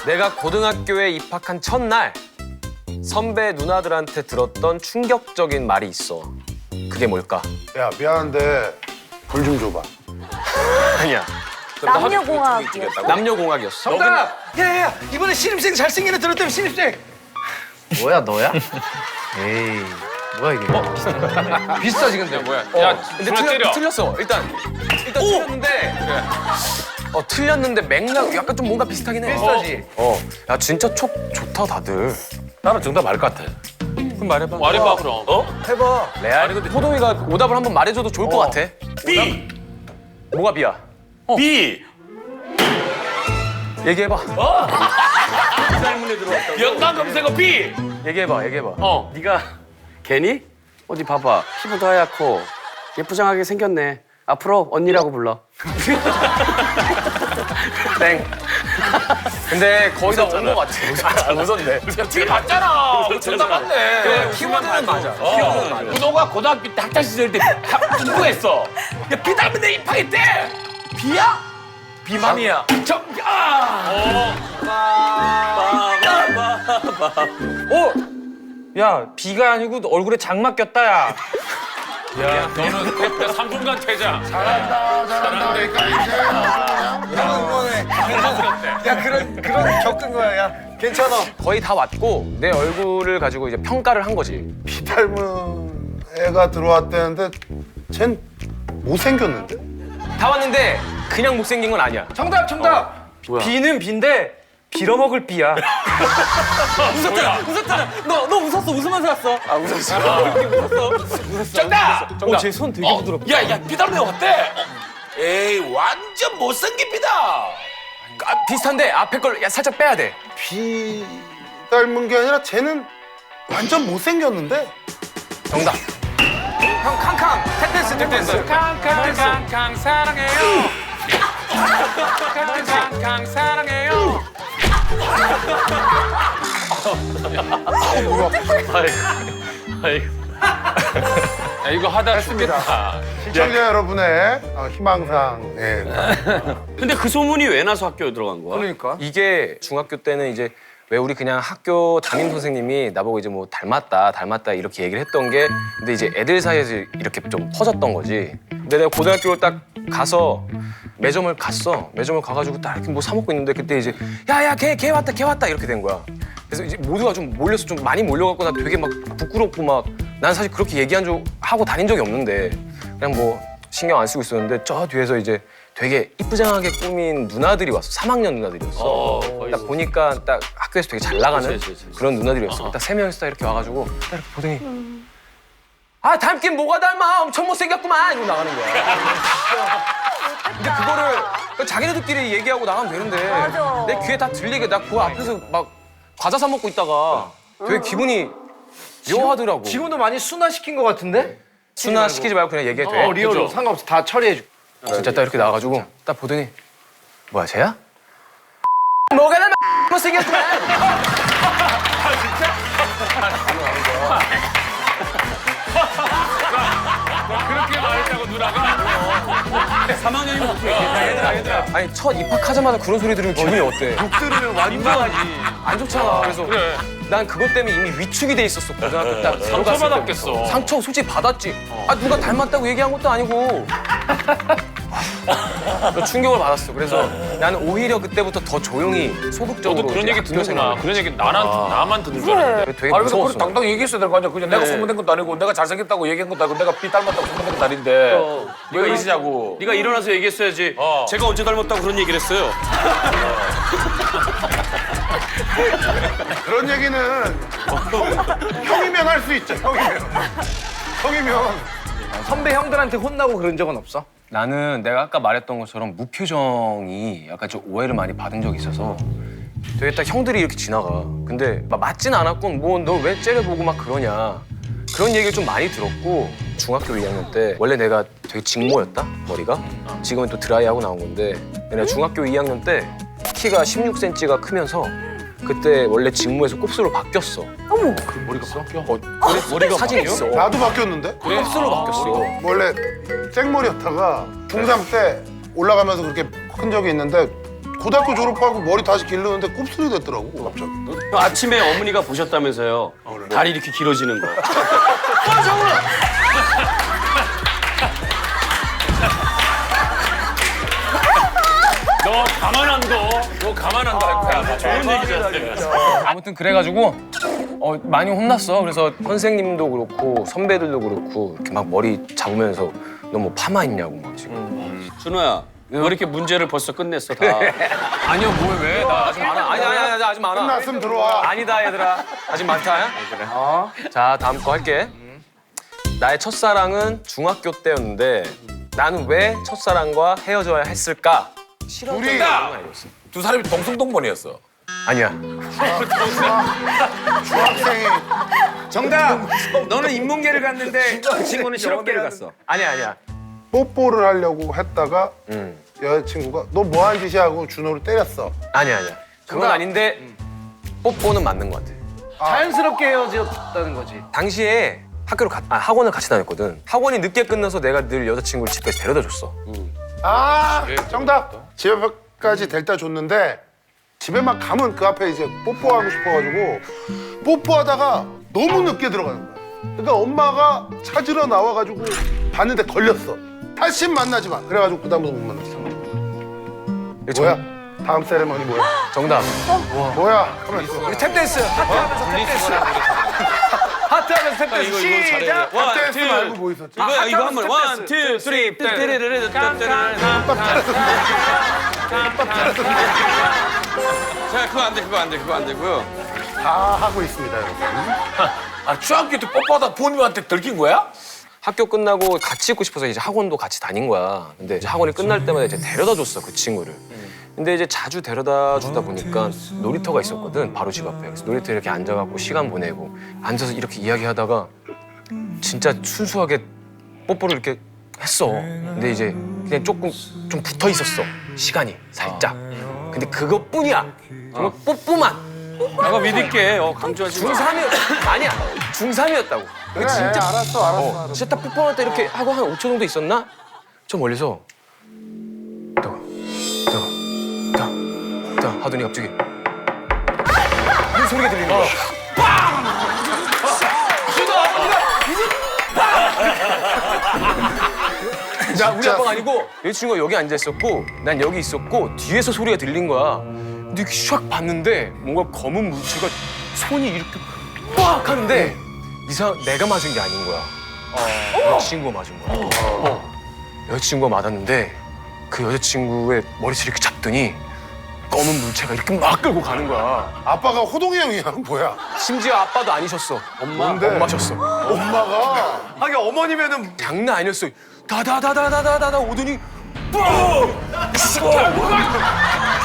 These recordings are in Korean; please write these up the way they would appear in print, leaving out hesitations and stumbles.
내가 고등학교에 입학한 첫날 선배 누나들한테 들었던 충격적인 말이 있어. 그게 뭘까? 야, 미안한데 불 좀 줘봐. 아니야. 남녀공학이었어. 남녀공학이었어. 정답! 야야야! 이번에 신입생 잘생긴 애 들었다며 신입생! 뭐야 너야? 에이 뭐야 이게? 비슷하지 근데. 뭐야? 야, 야, 근데 누나 때려. 틀렸어. 일단 틀렸는데. 틀렸는데 맥락 약간 좀 뭔가 비슷하긴 해. 비슷하지? 야 진짜 촉 좋다 다들. 나는 정답 알 것 같아. 그럼 말해봐. 말해봐 그럼. 해봐. 레알. 근데 호동이가 오답을 한번 말해줘도 좋을 것 같아. B. 뭐가 B야? B. 얘기해봐. 연관 검색어 B. 얘기해봐. 네가 걔니? 어디 봐봐. 피부도 하얗고 예쁘장하게 생겼네. 앞으로 언니라고 불러. 땡. 근데 거의 다 온 것 같아. 웃었네. B 맞잖아. 정답 맞네. 그래, 키워드는 맞아. 키워드는 맞아. 너가 고등학교 때 학창 시절 때 공부했어. 야, B 닮은 애 입학했대. B야? 비맘이야. 야, 비가 아니고 얼굴에 장막 꼈다, 야. 야, 너는 3분간 퇴장. 잘한다. 야 그런 겪은 거야 야. 괜찮아. 거의 다 왔고 내 얼굴을 가지고 이제 평가를 한 거지. 피 닮은 애가 들어왔대는데 쟨 못생겼는데? 다 왔는데 그냥 못생긴 건 아니야. 정답 정답. 비는 비인데 빌어먹을 비야. 웃었잖아. 너 웃었어. 웃으면서 왔어. 정답. 쟤 손 되게 부드럽다. 야, B 닮은 애 왔대. 에이, 완전 못생긴 B다. 비슷한데 앞에 걸 살짝 빼야 돼. 피 닮은 게 아니라 쟤는 완전 못생겼는데? 정답. 형 캉캉. 탭댄스. 캉캉캉캉 사랑해요. 캉캉캉 사랑해요. 야, 이거 하다 죽겠다. 시청자 여러분의 희망상. 예. 근데 그 소문이 왜 나서 학교에 들어간 거야? 그러니까. 이게 중학교 때는 이제 왜 우리 그냥 학교 담임 선생님이 나보고 이제 뭐 닮았다 이렇게 얘기를 했던 게 근데 이제 애들 사이에서 이렇게 좀 퍼졌던 거지. 근데 내가 고등학교 딱 가서 매점을 가가지고 딱 이렇게 뭐 사 먹고 있는데 그때 이제 야야 걔 왔다 이렇게 된 거야. 그래서 이제 모두가 좀 몰려서 좀 많이 몰려갖고 나 되게 막 부끄럽고 막 난 사실 그렇게 하고 다닌 적이 없는데 그냥 뭐 신경 안 쓰고 있었는데 저 뒤에서 이제 되게 이쁘장하게 꾸민 누나들이 왔어. 3학년 누나들이었어. 딱 보니까 딱 학교에서 되게 잘 나가는 그치. 그런 누나들이었어. 딱 3명이서 딱 이렇게 와가지고 딱 이렇게 보더니 아 닮긴 뭐가 닮아 엄청 못생겼구만 이러고 나가는 거야. 근데 그거를 자기네들끼리 얘기하고 나가면 되는데 맞아. 내 귀에 다 들리게 나 그 앞에서 막 과자 사 먹고 있다가 되게 기분이 묘하더라고. 지금도 많이 순화시킨 것 같은데? 순화 시키지 말고 그냥 얘기해도 돼. 리얼로 상관없어 다 처리해줘. 진짜 딱 이렇게 나와가지고 딱 보더니 뭐야 쟤야? 뭐가 닮아 못생겼구만. 그렇게 말했다고 누나가? 3학년이면 어떻게 얘들아. 아니 첫 입학하자마자 그런 소리 들으면 기분이 어때? 욕 들으면 완전하지. 안 좋잖아. 그래서 그래. 난 그것 때문에 이미 위축이 돼 있었어. 고등학교 딱 들어갔을 상처받았겠어. 때부터. 상처 솔직히 받았지. 아 누가 닮았다고 얘기한 것도 아니고. 충격을 받았어. 그래서 나는 오히려 그때부터 더 조용히 소극적으로 너도 그런 얘기 학교 듣는구나. 생활을 그런 얘기 나만 듣는 줄 알았는데. 되게 그래서 무서웠어. 그걸 당당히 얘기했어야 될 거 아니야. 그냥 내가 소문낸 것도 아니고 내가 잘생겼다고 얘기한 것도 아니고 내가 B 닮았다고 소문낸 것도 아닌데 네가 이시냐고. 네가 일어나서 얘기했어야지. 제가 언제 닮았다고 그런 얘기를 했어요. 그런 얘기는 형이면 할 수 있죠, 형이면. 선배 형들한테 혼나고 그런 적은 없어? 나는 내가 아까 말했던 것처럼 무표정이 약간 좀 오해를 많이 받은 적이 있어서 되게 딱 형들이 이렇게 지나가. 근데 막 맞진 않았고 뭐 너 왜 째려보고 막 그러냐. 그런 얘기를 좀 많이 들었고 중학교 2학년 때 원래 내가 되게 직모였다, 머리가. 지금은 또 드라이하고 나온 건데 내가 중학교 2학년 때 키가 16cm가 크면서 그때 원래 직모에서 곱슬로 바뀌었어. 머리가 사진이 있어. 나도 바뀌었는데? 곱슬로 바뀌었어. 원래 생머리였다가 중3 때 올라가면서 그렇게 큰 적이 있는데 고등학교 졸업하고 머리 다시 기르는데 곱슬이 됐더라고 갑자기. 아침에 어머니가 보셨다면서요. 다리 이렇게 길어지는 거. 너 가만 안 둬. 너 가만 안 둬 할 거야. 좋은 얘기잖아. 아무튼 그래가지고 많이 혼났어. 그래서 선생님도 그렇고 선배들도 그렇고 이렇게 막 머리 잡으면서 너 뭐 파마 있냐고 막 지금. 준호야, 왜 이렇게 문제를 벌써 끝냈어 다? 아니요, 뭐 왜? 나 아직 많아. 아니, 아직 많아. 끝났으면 들어와. 아니다, 얘들아. 아직 많다. 그래. 자, 다음 거 할게. 나의 첫사랑은 중학교 때였는데 나는 왜 첫사랑과 헤어져야 했을까? 둘이 두 사람이 동성동본이었어. 아니야. 중학생이 정답. 너는 인문계를 갔는데 그 친구는 실업계를 갔어. 아니야. 뽀뽀를 하려고 했다가 응. 여자친구가 너 뭐 하는 짓이야 하고 준호를 때렸어. 아니야. 그건 아닌데 뽀뽀는 맞는 것 같아. 자연스럽게 헤어졌다는 거지. 당시에 학원을 같이 다녔거든. 학원이 늦게 끝나서 내가 늘 여자친구를 집까지 데려다 줬어. 아 정답. 집 앞까지 데려다 줬는데 집에만 가면 그 앞에 이제 뽀뽀하고 싶어가지고 뽀뽀하다가 너무 늦게 들어가는 거야. 그러니까 엄마가 찾으러 나와가지고 봤는데 걸렸어. 다시 만나지 마. 그래가지고 그다음부터 못 만났어. 뭐야? 다음 세레머니 뭐야? 정답. 뭐야? 가만 있어. 우리 탭댄스. 하트하면서 탭댄스. 하트하면서 탭댄스. 시작. 댄스 말고 뭐 있었지? 이거 한 번. 원, 투, 쓰리. 자, 그거 안 되고요. 다 하고 있습니다, 여러분. 아, 중학교 때 뽀뽀하다 부모님한테 들킨 거야? 학교 끝나고 같이 있고 싶어서 이제 학원도 같이 다닌 거야. 근데 이제 학원이 끝날 때마다 이제 데려다 줬어, 그 친구를. 근데 이제 자주 데려다 주다 보니까 놀이터가 있었거든, 바로 집 앞에. 그래서 놀이터에 이렇게 앉아갖고 시간 보내고 앉아서 이렇게 이야기하다가 진짜 순수하게 뽀뽀를 이렇게 했어. 근데 이제 그냥 조금 좀 붙어 있었어, 시간이 살짝. 근데 그것뿐이야. 정말 뽀뽀만. 나가 믿을게. 강조하지 마. 중3이었 아니야. 중3이었다고. 그래, 알았어. 진짜 딱 뽀뽀할 때 이렇게 하고 한 5초 정도 있었나? 저 멀리서 딱 하더니 갑자기 이런 소리가 들리는 거야. 자, 우리 진짜. 아빠가 아니고 여자친구가 여기 앉아 있었고 난 여기 있었고 뒤에서 소리가 들린 거야. 근데 이렇게 샥 봤는데 뭔가 검은 물체가 손이 이렇게 빡 하는데 내가 맞은 게 아닌 거야. 여자친구가 맞은 거야. 여자친구가 맞았는데 그 여자친구의 머리채를 이렇게 잡더니 검은 물체가 이렇게 막 끌고 가는 거야. 아빠가 호동이 형이야, 뭐야? 심지어 아빠도 아니셨어. 뭔데? 엄마셨어. 엄마가 하긴 어머니면은 장난 아니었어. 다다다다다다다 오더니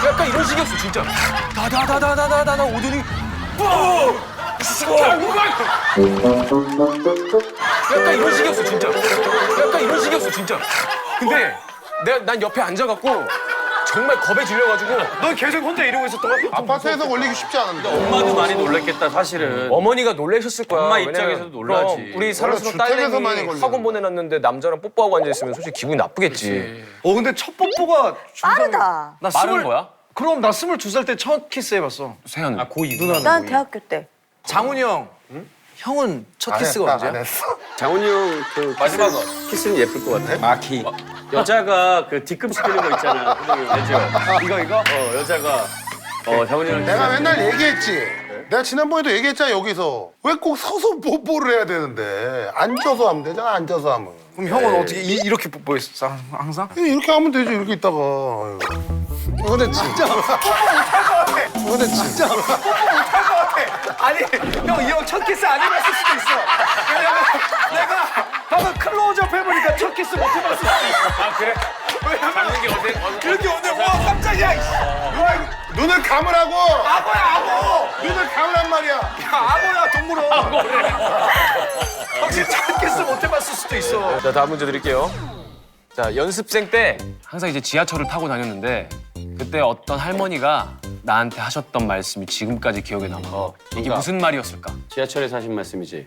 약간 이런 식이었어 진짜. 다다다다다다다 오더니 약간 이런 식이었어 진짜. 근데 난 옆에 앉아갖고 정말 겁에 질려가지고 너 계속 혼자 이러고 있었던 거야? 아파트에서 걸리기 쉽지 않은데. 엄마도 많이 놀랬겠다, 사실은. 어머니가 놀라셨을 거야. 엄마 왜냐면 입장에서도 놀라지. 그럼 우리 사랑스러운 주택에서 많이 딸내미 걸리는 학원 보내놨는데 남자랑 뽀뽀하고 앉아있으면 솔직히 기분이 나쁘겠지. 근데 첫 뽀뽀가 빠르다. 나 빠른 거야? 그럼 나 22살 때 첫 키스 해봤어. 세현은. 고2. 누나는. 난 대학교 때. 장훈이 형. 형은 첫 안 키스가 했다, 언제야? 안 했어. 장훈이 형 마지막은? 키스는 예쁠 것 같아. 마키. 여자가 그 뒤꿈치뜨는 거 있잖아. 알죠? 이거? 여자가 장훈이 형. 내가 맨날 얘기했지. 내가 지난번에도 얘기했잖아, 여기서. 왜 꼭 서서 뽀뽀를 해야 되는데. 앉아서 하면 되잖아, 앉아서 하면. 그럼 형은 어떻게 이렇게 뽀뽀했어? 항상? 이렇게 하면 되지, 이렇게 있다가. 아유. 근데 진짜 뽀뽀 못할 것 같아. 아니 형 이 형 첫 키스 안 해봤을 수도 있어. 왜냐면 내가 방금 클로즈업 해보니까 첫 키스 못 해봤을 수도 있어. 아, 그래? 왜냐면 그렇게 오늘 와 깜짝이야. 눈을 감으라고! 악어야. 눈을 감으란 말이야. 야 악어야 동물원. 확실히 첫 키스 못 해봤을 수도 있어. 자, 다음 문제 드릴게요. 자, 연습생 때 항상 이제 지하철을 타고 다녔는데 그때 어떤 할머니가 나한테 하셨던 말씀이 지금까지 기억에 남아. 이게 정답. 무슨 말이었을까? 지하철에서 하신 말씀이지.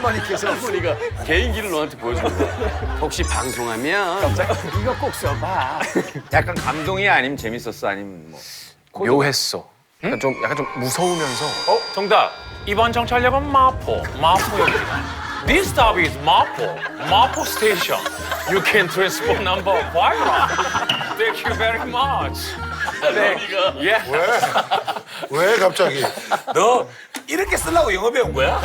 할머니께서 할머니가 개인기를 너한테 보여주는 거야. 혹시 방송하면 이거 꼭 써봐. 약간 감동이 아니면 재밌었어 아니면 뭐. 묘했어. 약간 좀 무서우면서. 정답. 이번 정찰역은 마포역이다. This stop is 마포 station. You can transport number 5. Thank you very much. 예. 왜 갑자기? 너 이렇게 쓰려고 영어 배운 거야?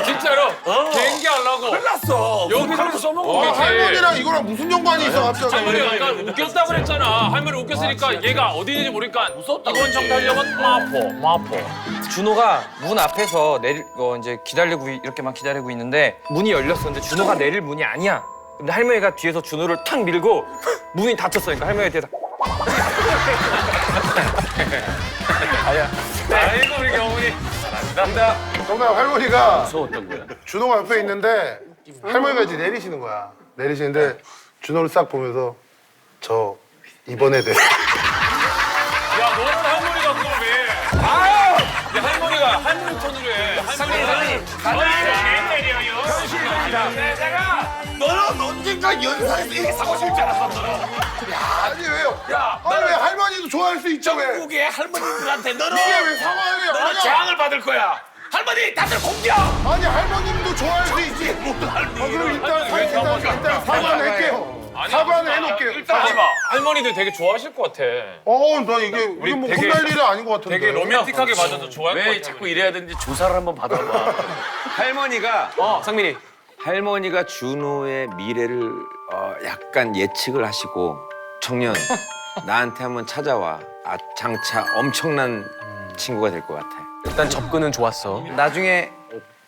진짜로 개인기 하려고. 몰랐어. 여기서 써먹은 거지. 할머니랑 이거랑 무슨 연관이 있어 갑자기? 할머니가 약간 웃겼다 그랬잖아. 할머니 웃겼으니까 얘가 어디 있는지 모르니까 이번 정찰역은 마포. 준호가 문 앞에서 이제 이렇게만 기다리고 있는데 문이 열렸었는데 준호가 내릴 문이 아니야. 근데 할머니가 뒤에서 준호를 탁 밀고 문이 닫혔어. 그러니까 할머니가 뒤에서 아이고 우리 경훈이. 정답 할머니가 무서웠던 거야. 준호가 옆에 있는데 할머니가 이제 내리시는 거야. 내리시는데 준호를 싹 보면서 저 이번에 내. 야 너는 할머니가 그걸 왜? 야 할머니가 할머니 톤으로 해. 상민이. 내려요. 현실이다. 내가 너는 언젠가 연사에서 이렇게 사고 싶지 않았어 너는. 아니 왜요? 야, 아니 왜 할머니도 좋아할 수 있죠 왜? 전국의 할머니들한테 너는 이게 왜 사과해요? 너는 재앙을 받을 거야. 할머니 다들 공격. 아니 할머님도 좋아할 수 있지. 그럼 일단 사과는 할게요. 사과는 해놓을게요. 일단 하지 마. 할머니들 되게 좋아하실 것 같아. 나 이게 뭐 되게- 혼날 일은 아닌 것 같은데. 되게 로맨틱하게 맞아도 좋아할 것 왜 같아. 자꾸 이래야 되는지 조사를 한번 받아봐. 할머니가 상민이. 할머니가 준호의 미래를 약간 예측을 하시고 청년 나한테 한번 찾아와. 장차 엄청난 친구가 될 것 같아. 일단 접근은 좋았어. 나중에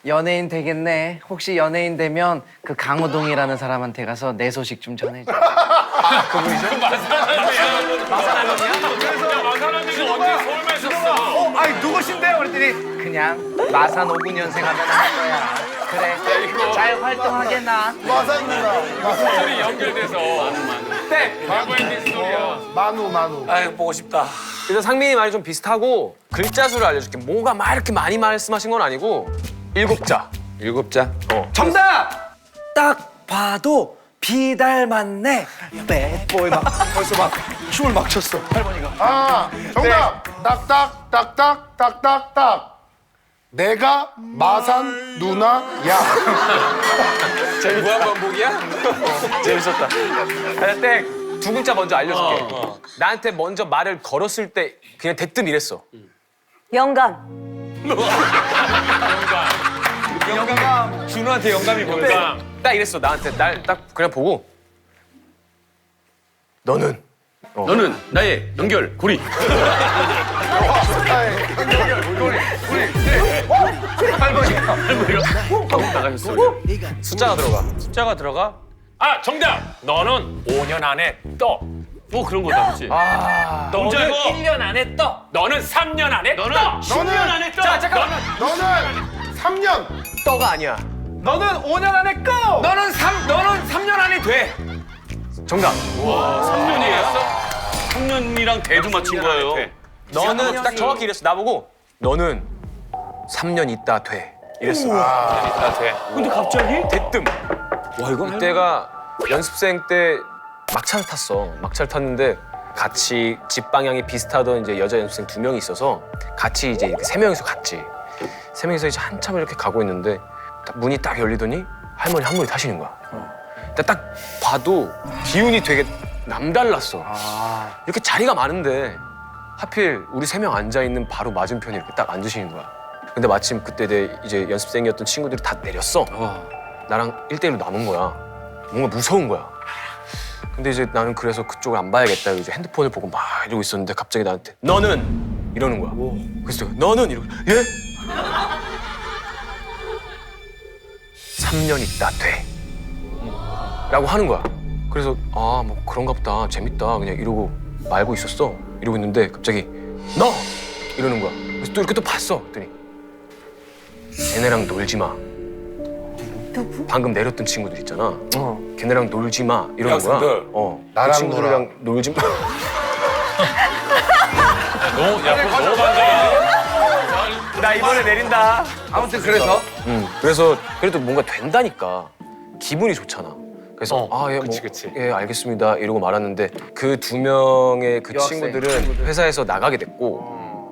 연예인 되겠네. 혹시 연예인 되면 그 강호동이라는 사람한테 가서 내 소식 좀 전해줘. 마산언니가 언제 서울만 있었어? 아니 누구신데요? 그랬더니 그냥 마산 59년생 하면 할 거야. 그래. 잘 활동하겠나? 마산 누나. 스토리 연결돼서. 네버엔딩 스토리야. 만우. 아유 보고 싶다. 일단 상민이 말이 좀 비슷하고 글자 수를 알려줄게. 뭐가 막 이렇게 많이 말씀하신 건 아니고 7자. 7자. 정답! 딱 봐도 비 닮았네. 빼보이 막 벌써 막 춤을 막 췄어. 할머니가. 정답. 딱딱. 내가 마산 누나야. 무한반복이야? 재밌었다. 땡. 두 글자 먼저 알려줄게. 나한테 먼저 말을 걸었을 때 그냥 대뜸 이랬어. 영감. 준호한테 영감이 보였어. 딱 이랬어. 나한테 날 딱 그냥 보고 너는 나의 연결 고리. 숫자가 들어가. 숫자가 들어가? 아 정답! 너는 5년 안에 떠. 뭐 그런 거다, 그렇지? 너는 1년 안에 떠. 너는 3년 안에 떠. 10년 안에 떠. 자 잠깐만. 너는 3년. 떠가 아니야. 너는 5년 안에 꺼! 너는 3년 안에 돼. 정답. 3년이었어? 3년이랑 대도 맞춘 거예요. 너는 딱 정확히 이랬어. 나보고 너는 3년 있다 돼. 이랬어. 나 돼. 근데 갑자기? 대뜸. 와, 이건 이때가 연습생 때 막차를 탔어. 막차를 탔는데 같이 집 방향이 비슷하던 이제 여자 연습생 2명이 있어서 같이 이제 이렇게 3명이서 갔지. 3명이서 이제 한참을 이렇게 가고 있는데 딱 문이 딱 열리더니 할머니 한 분이 타시는 거야. 근데 딱 봐도 기운이 되게 남달랐어. 이렇게 자리가 많은데 하필 우리 3명 앉아 있는 바로 맞은편에 이렇게 딱 앉으시는 거야. 근데 마침 그때 내 이제 연습생이었던 친구들이 다 내렸어. 나랑 1대1로 남은 거야. 뭔가 무서운 거야. 근데 이제 나는 그래서 그쪽을 안 봐야겠다. 이제 핸드폰을 보고 막 이러고 있었는데 갑자기 나한테 너는 이러는 거야. 그래서 내가 너는 이러고 예? 3년 있다 돼. 라고 하는 거야. 그래서 아 뭐 그런가 보다 재밌다 그냥 이러고 말고 있었어. 이러고 있는데 갑자기 너! 이러는 거야. 그래서 또 이렇게 또 봤어. 그랬더니 쟤네랑 놀지 마. 누구? 방금 내렸던 친구들 있잖아. 걔네랑 놀지 마 이러는 거야. 학생들. 그 나랑 친구들이랑 놀지 마. 너무 반장이야. 나 이번에 내린다. 아무튼 그래서 그래서 그래도 뭔가 된다니까 기분이 좋잖아. 그래서 예, 뭐, 그치. 예, 알겠습니다. 이러고 말았는데 그 2명의 그 친구들은 회사에서 나가게 됐고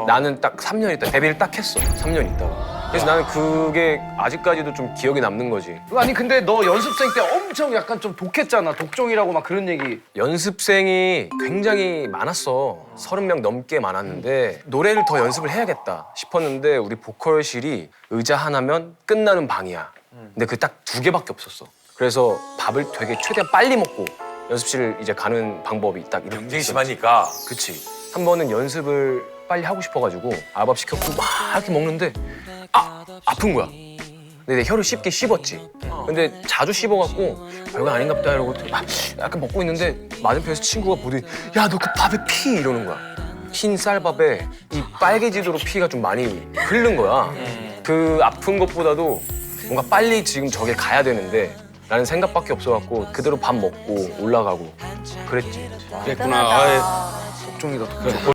나는 딱 3년 있다 데뷔를 딱 했어. 3년 있다가. 그래서 나는 그게 아직까지도 좀 기억에 남는 거지. 아니 근데 너 연습생 때 엄청 약간 좀 독했잖아. 독종이라고 막 그런 얘기. 연습생이 굉장히 많았어. 30명 넘게 많았는데 노래를 더 연습을 해야겠다 싶었는데 우리 보컬실이 의자 하나면 끝나는 방이야. 근데 그 딱 2개밖에 없었어. 그래서 밥을 되게 최대한 빨리 먹고 연습실 이제 가는 방법이 딱 이렇게 경쟁이 심하니까. 그치. 한 번은 연습을 빨리 하고 싶어가지고 아밥 시켰고 막 이렇게 먹는데 아픈 거야. 근데 내 혀를 씹긴 씹었지. 근데 자주 씹어갖고 별거 아닌가 보다 이러고 약간 먹고 있는데 맞은편에서 친구가 보더니 야 너 그 밥에 피 이러는 거야. 흰 쌀밥에 이 빨개지도록 피가 좀 많이 흐른 거야. 그 아픈 것보다도 뭔가 빨리 지금 저길 가야 되는데 라는 생각밖에 없어갖고 그대로 밥 먹고 올라가고 그랬지. 그랬구나. 독종이다. 그래서